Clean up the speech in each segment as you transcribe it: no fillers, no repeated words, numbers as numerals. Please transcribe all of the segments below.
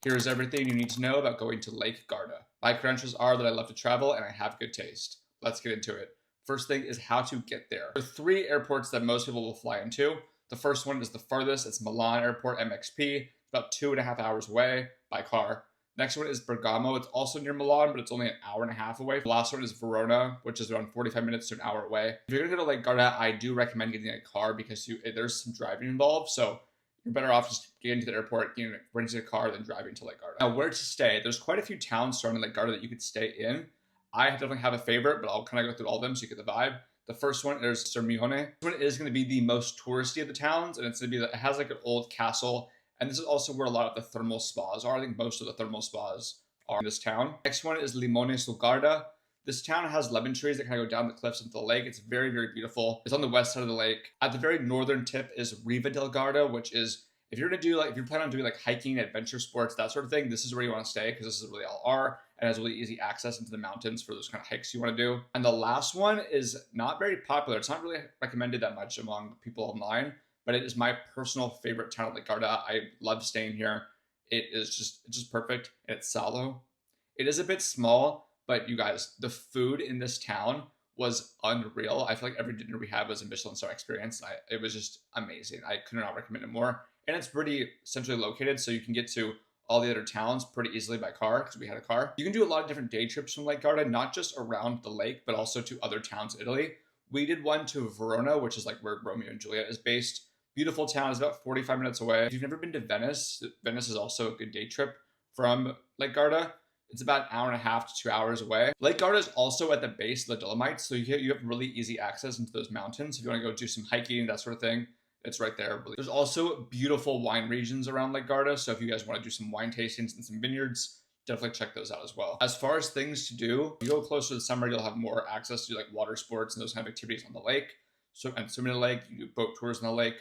Here's everything you need to know about going to Lake Garda. My credentials are that I love to travel and I have good taste. Let's get into it. First thing is how to get there. There are three airports that most people will fly into. The first one is the farthest. It's Milan Airport MXP, about 2.5 hours away by car. Next one is Bergamo. It's also near Milan, but it's only an hour and a half away. The last one is Verona, which is around 45 minutes to an hour away. If you're gonna go to Lake Garda, I do recommend getting a car because there's some driving involved. So you're better off just getting to the airport, renting a car, than driving to Lake Garda. Now, where to stay? There's quite a few towns surrounding Lake Garda that you could stay in. I definitely have a favorite, but I'll kind of go through all of them so you get the vibe. The first one is Sirmione. This one is going to be the most touristy of the towns, and it has like an old castle, and this is also where a lot of the thermal spas are. I think most of the thermal spas are in this town. Next one is Limone sul Garda. This town has lemon trees that kind of go down the cliffs into the lake. It's very, very beautiful. It's on the west side of the lake. At the very northern tip is Riva del Garda, which is if you're planning on doing like hiking, adventure sports, that sort of thing, this is where you want to stay because this is where they all are and has really easy access into the mountains for those kind of hikes you want to do. And the last one is not very popular. It's not really recommended that much among people online, but it is my personal favorite town of Lake Garda. I love staying here. It's just perfect. And it's Salo. It is a bit small, but you guys, the food in this town was unreal. I feel like every dinner we had was a Michelin star experience. It was just amazing. I could not recommend it more. And it's pretty centrally located, so you can get to all the other towns pretty easily by car because we had a car. You can do a lot of different day trips from Lake Garda, not just around the lake, but also to other towns in Italy. We did one to Verona, which is like where Romeo and Juliet is based. Beautiful town. It's about 45 minutes away. If you've never been to Venice, Venice is also a good day trip from Lake Garda. It's about an hour and a half to 2 hours away. Lake Garda is also at the base of the Dolomites, so you have really easy access into those mountains. If you want to go do some hiking, that sort of thing, it's right there. There's also beautiful wine regions around Lake Garda, so if you guys want to do some wine tastings and some vineyards, definitely check those out as well. As far as things to do, if you go closer to the summer, you'll have more access to like water sports and those kind of activities on the lake. And swimming in the lake, you do boat tours on the lake.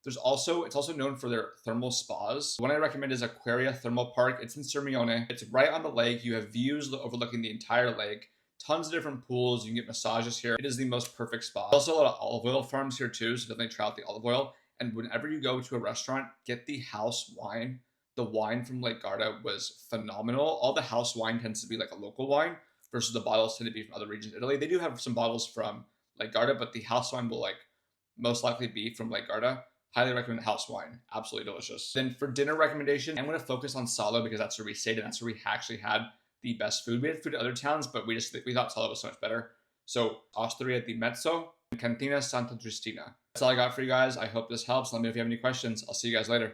It's also known for their thermal spas. The one I recommend is Aquaria Thermal Park. It's in Sirmione. It's right on the lake. You have views overlooking the entire lake. Tons of different pools. You can get massages here. It is the most perfect spa. Also a lot of olive oil farms here too, so definitely try out the olive oil. And whenever you go to a restaurant, get the house wine. The wine from Lake Garda was phenomenal. All the house wine tends to be like a local wine versus the bottles tend to be from other regions of Italy. They do have some bottles from Lake Garda, but the house wine will like most likely be from Lake Garda. Highly recommend the house wine. Absolutely delicious. Then for dinner recommendation, I'm going to focus on Salo because that's where we stayed and that's where we actually had the best food. We had food at other towns, but we thought Salo was so much better. So Osteria di Mezzo and Cantina Santa Tristina. That's all I got for you guys. I hope this helps. Let me know if you have any questions. I'll see you guys later.